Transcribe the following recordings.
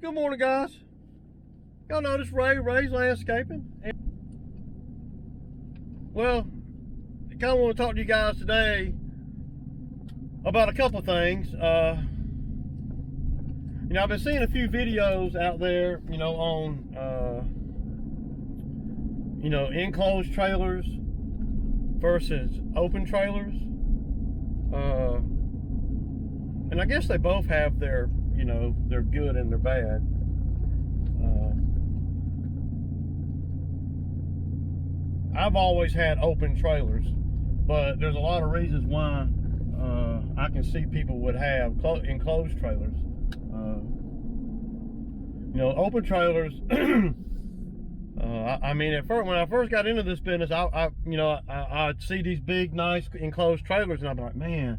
Good morning, guys. Y'all notice Ray's landscaping. Well, I kind of want to talk to you guys today about a couple things. I've been seeing a few videos out there, on, enclosed trailers versus open trailers. And I guess they both have their, their good and their bad. I've always had open trailers, but there's a lot of reasons why I can see people would have enclosed trailers. Open trailers. I mean, at first, when I first got into this business, I'd see these big, nice enclosed trailers, and I'd be like, man,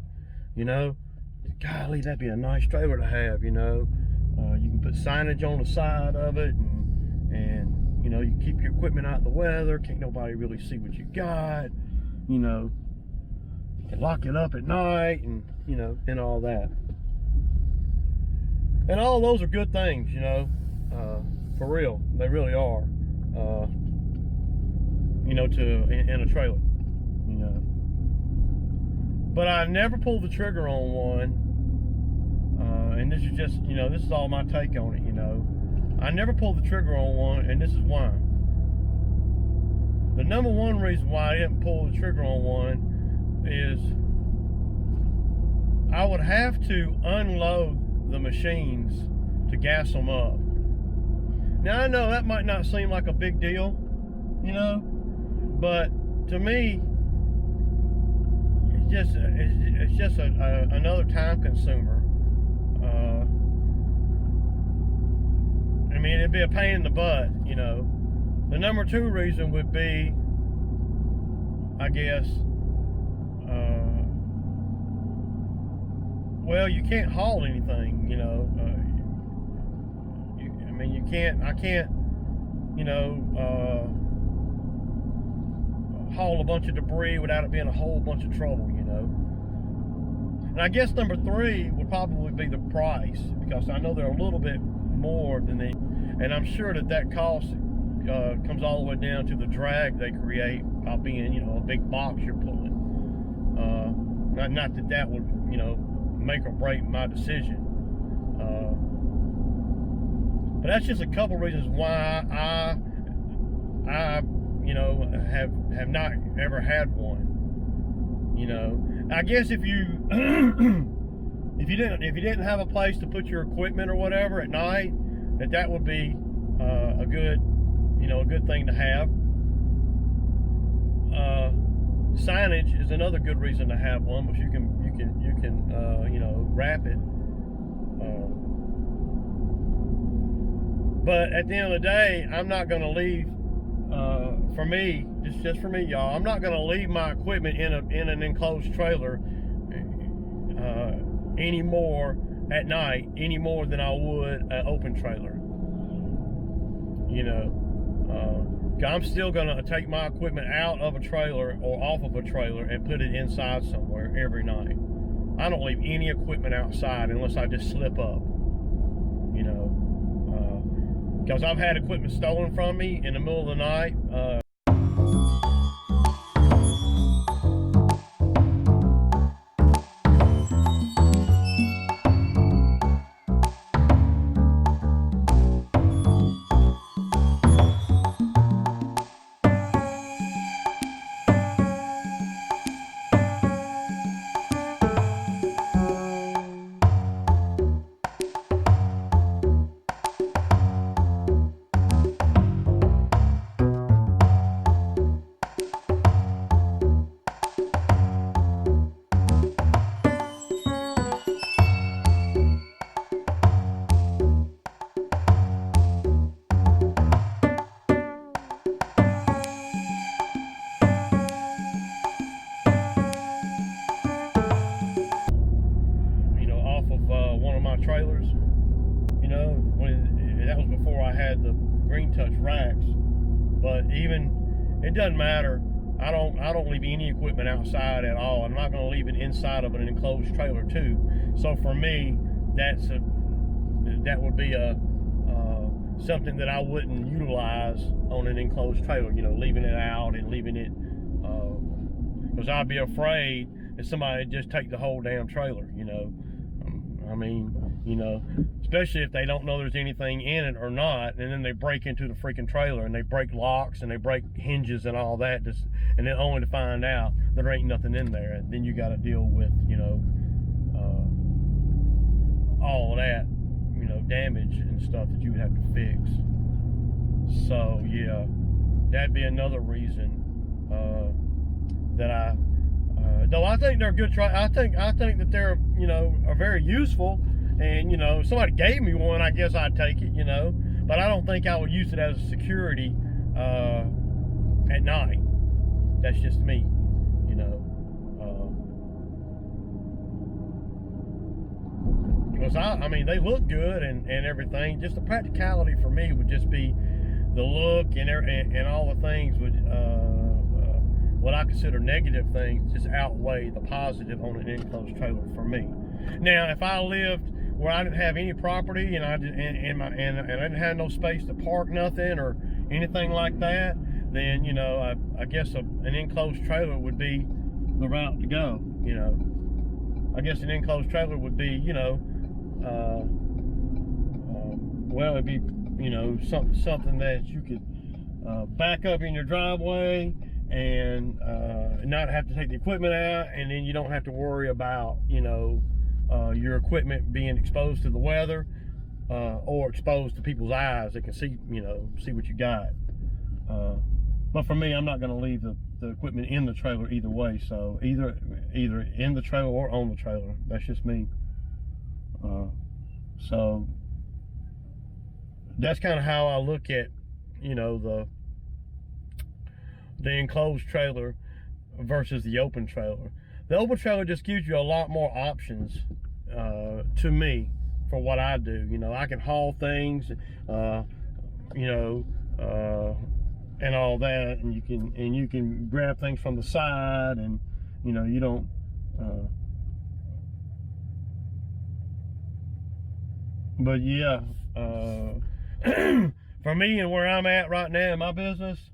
golly, that'd be a nice trailer to have. You can put signage on the side of it, and you keep your equipment out of the weather. Can't nobody really see what you got. You can lock it up at night, and and all that. And all those are good things, for real. They really are. In a trailer, But I never pulled the trigger on one. And this is just, this is all my take on it, I never pulled the trigger on one, and this is why. The number one reason why I didn't pull the trigger on one is I would have to unload the machines to gas them up. Now I know that might not seem like a big deal, but to me, it's just another time consumer. I mean, it'd be a pain in the butt, The number two reason would be, I guess, well, you can't haul anything, I can't, haul a bunch of debris without it being a whole bunch of trouble, And I guess number three would probably be the price, because I know they're a little bit more than they, and I'm sure that cost comes all the way down to the drag they create by being, a big box you're pulling. Not that would, make or break my decision. But that's just a couple reasons why I have not ever had one. I guess if you if you didn't have a place to put your equipment or whatever at night, that would be a good thing to have. Signage is another good reason to have one, because you can wrap it. But at the end of the day, I'm not going to leave. For me, just for me, y'all, I'm not going to leave my equipment in an enclosed trailer anymore at night, any more than I would an open trailer. I'm still going to take my equipment out of a trailer or off of a trailer and put it inside somewhere every night. I don't leave any equipment outside unless I just slip up, because I've had equipment stolen from me in the middle of the night. Trailers, that was before I had the green touch racks. But even, it doesn't matter. I don't leave any equipment outside at all. I'm not going to leave it inside of an enclosed trailer too. So for me, that would be a something that I wouldn't utilize on an enclosed trailer, you know, leaving it out and leaving it, because I'd be afraid that somebody would just take the whole damn trailer, you know. I mean, you know, especially if they don't know there's anything in it or not, and then they break into the freaking trailer and they break locks and they break hinges and all that, just, and then only to find out there ain't nothing in there. And then you got to deal with, you know, all of that, you know, damage and stuff that you would have to fix. So yeah, that'd be another reason that I though I think they're good. I think that they're, you know, are very useful, and you know, if somebody gave me one, I guess I'd take it, you know. But I don't think I would use it as a security at night. That's just me, you know. Because I mean, they look good and everything. Just the practicality for me would just be the look and all the things would. What I consider negative things just outweigh the positive on an enclosed trailer for me. Now, if I lived where I didn't have any property and I didn't have no space to park nothing or anything like that, then, you know, I guess an enclosed trailer would be the route to go. You know, I guess an enclosed trailer would be, you know, well, it'd be, you know, something that you could back up in your driveway and not have to take the equipment out, and then you don't have to worry about, you know, your equipment being exposed to the weather or exposed to people's eyes that can see, you know, see what you got. But for me, I'm not going to leave the equipment in the trailer either way. So either in the trailer or on the trailer. That's just me. So that's kind of how I look at, you know, the enclosed trailer versus the open trailer. The open trailer just gives you a lot more options to me for what I do. You know, I can haul things, you know, and all that, and you can grab things from the side, and you know, you don't but yeah, for me and where I'm at right now in my business,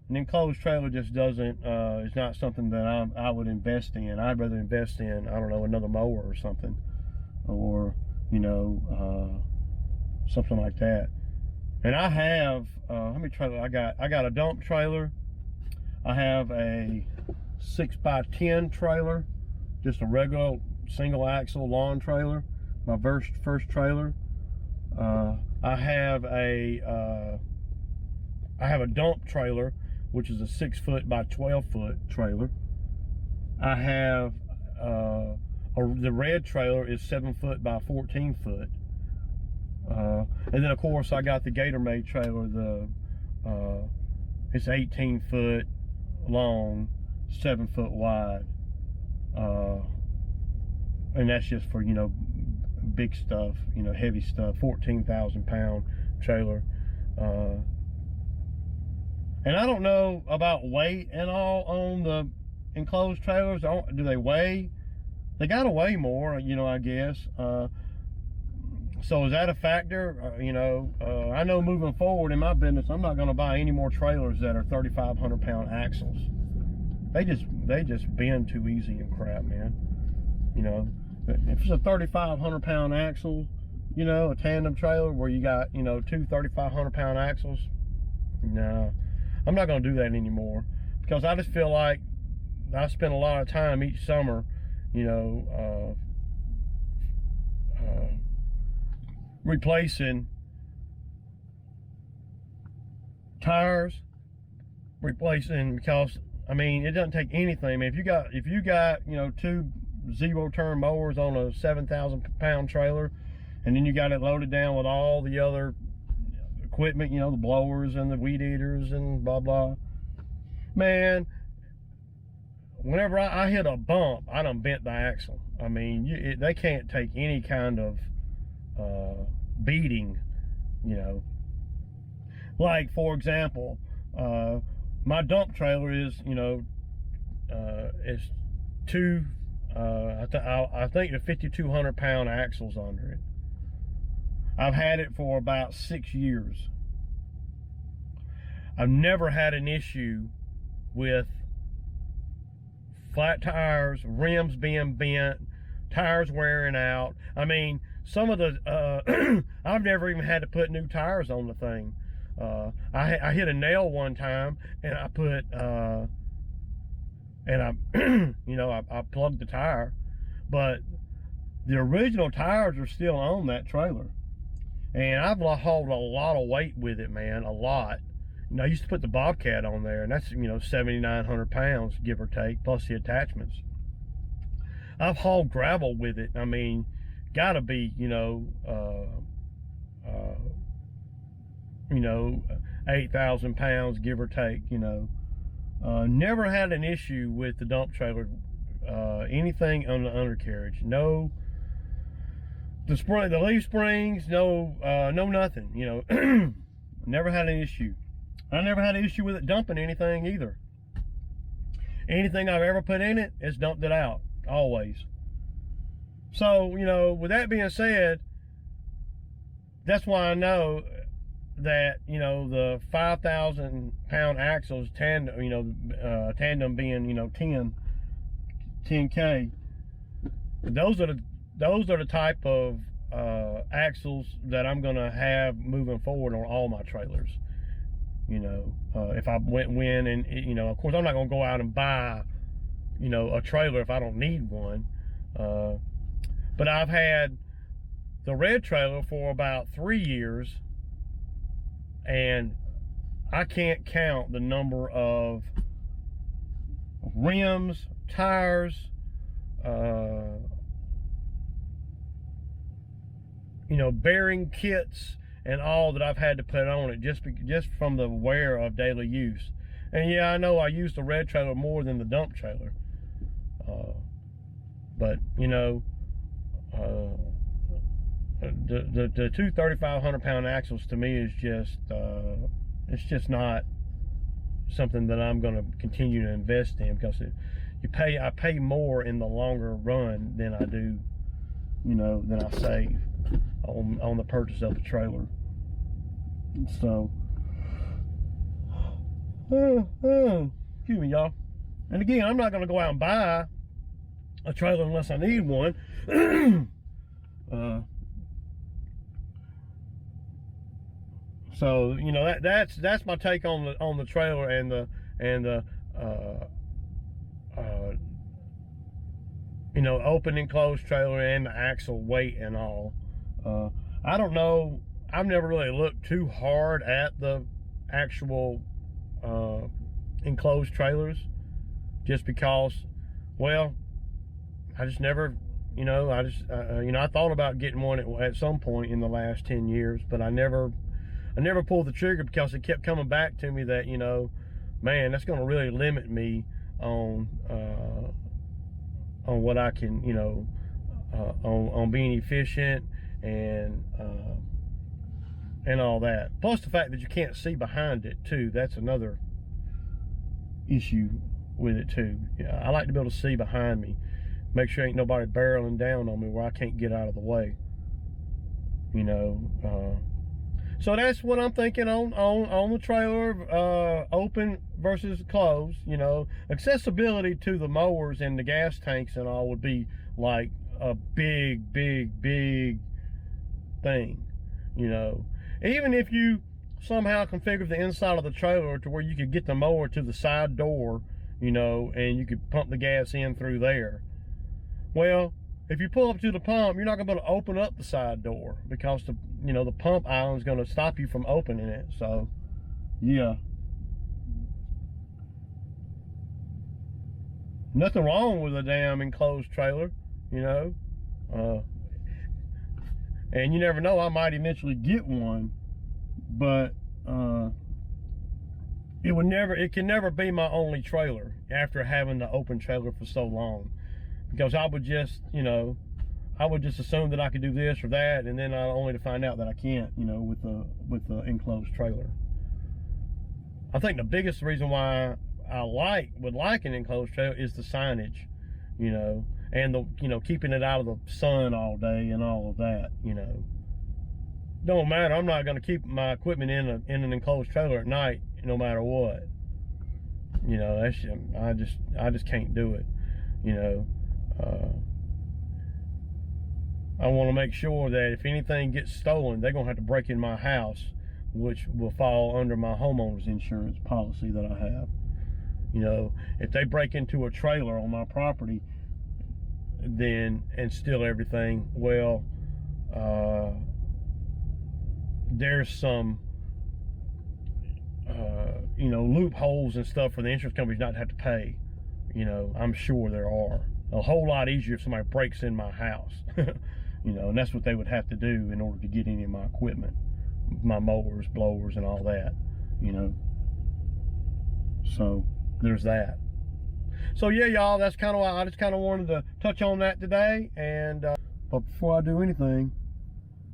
an enclosed trailer just doesn't, it's not something that I would invest in. I'd rather invest in, I don't know, another mower or something, or, you know, something like that. And I have, how many trailers I got a dump trailer. I have a 6x10 trailer, just a regular single axle lawn trailer, my first trailer. I have a dump trailer, which is a 6 foot by 12 foot trailer. I have the red trailer is 7 foot by 14 foot. And then of course I got the Gator Made trailer. It's 18 foot long, 7 foot wide, and that's just for, you know, big stuff, you know, heavy stuff. 14,000 pound trailer. And I don't know about weight and all on the enclosed trailers. Do they weigh? They gotta weigh more, you know, I guess. So is that a factor? You know, I know moving forward in my business, I'm not gonna buy any more trailers that are 3,500 pound axles. They just bend too easy and crap, man. You know, if it's a 3,500 pound axle, you know, a tandem trailer where you got, you know, two 3,500 pound axles, no, I'm not gonna do that anymore, because I just feel like I spend a lot of time each summer, you know, replacing tires, because I mean, it doesn't take anything. I mean, if you got you know, two zero turn mowers on a 7,000 pound trailer, and then you got it loaded down with all the other equipment, you know, the blowers and the weed eaters and blah blah, man, whenever I hit a bump, I done bent the axle. I mean, they can't take any kind of beating, you know. Like, for example, my dump trailer is, you know, is two, I think the 5,200 pound axles under it. I've had it for about 6 years. I've never had an issue with flat tires, rims being bent, tires wearing out. I mean, some of the, I've never even had to put new tires on the thing. I hit a nail one time, and I put, I plugged the tire, but the original tires are still on that trailer. And I've hauled a lot of weight with it, man, a lot. I used to put the Bobcat on there, and that's, 7,900 pounds, give or take, plus the attachments. I've hauled gravel with it. I mean, gotta be, 8,000 pounds, give or take, Never had an issue with the dump trailer, anything on the undercarriage. No, the leaf springs, no nothing, Never had an issue. I never had an issue with it dumping anything either. Anything I've ever put in it, it's dumped it out, always. So, with that being said, that's why I know that, the 5,000 pound axles, tandem being, 10K, those are the type of axles that I'm gonna have moving forward on all my trailers. If I win and, of course I'm not gonna go out and buy, a trailer if I don't need one. But I've had the red trailer for about 3 years, and I can't count the number of rims, tires, bearing kits and all that I've had to put on it just from the wear of daily use. And yeah, I know I use the red trailer more than the dump trailer, but the two 3,500 pound axles to me is just it's just not something that I'm going to continue to invest in, because I pay more in the longer run than I do, than I save on the purchase of the trailer. So excuse me, y'all. And again, I'm not going to go out and buy a trailer unless I need one. So that's my take on the trailer and the open and closed trailer and the axle weight and all. I don't know. I've never really looked too hard at the actual enclosed trailers, just because, well, I just never, I thought about getting one at some point in the last 10 years, but I never pulled the trigger, because it kept coming back to me that, man, that's going to really limit me on what I can, on being efficient and all that. Plus the fact that you can't see behind it too. That's another issue with it too. Yeah, I like to be able to see behind me, make sure ain't nobody barreling down on me where I can't get out of the way. So that's what I'm thinking on the trailer, open versus closed. Accessibility to the mowers and the gas tanks and all would be like a big thing. Even if you somehow configure the inside of the trailer to where you could get the mower to the side door, and you could pump the gas in through there. Well, if you pull up to the pump, you're not going to be able to open up the side door, because the pump island is going to stop you from opening it. So, yeah. Nothing wrong with a damn enclosed trailer, and you never know, I might eventually get one, but it can never be my only trailer after having the open trailer for so long, because I would just assume that I could do this or that, and then only to find out that I can't, with the enclosed trailer. I think the biggest reason why I would like an enclosed trailer is the signage, and the keeping it out of the sun all day and all of that, don't matter. I'm not going to keep my equipment in an enclosed trailer at night, no matter what. You know, that's I just can't do it. You know, I want to make sure that if anything gets stolen, they're going to have to break in my house, which will fall under my homeowner's insurance policy that I have. You know, if they break into a trailer on my property, then and steal everything, well, there's some you know, loopholes and stuff for the insurance companies not to have to pay. You know, I'm sure there are. A whole lot easier if somebody breaks in my house. You know, and that's what they would have to do in order to get any of my equipment, my mowers, blowers, and all that, you know. So there's that. So yeah, y'all, that's kind of why I just kind of wanted to touch on that today. And but before I do anything,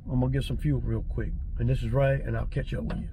I'm gonna get some fuel real quick. And this is Ray, and I'll catch up with you.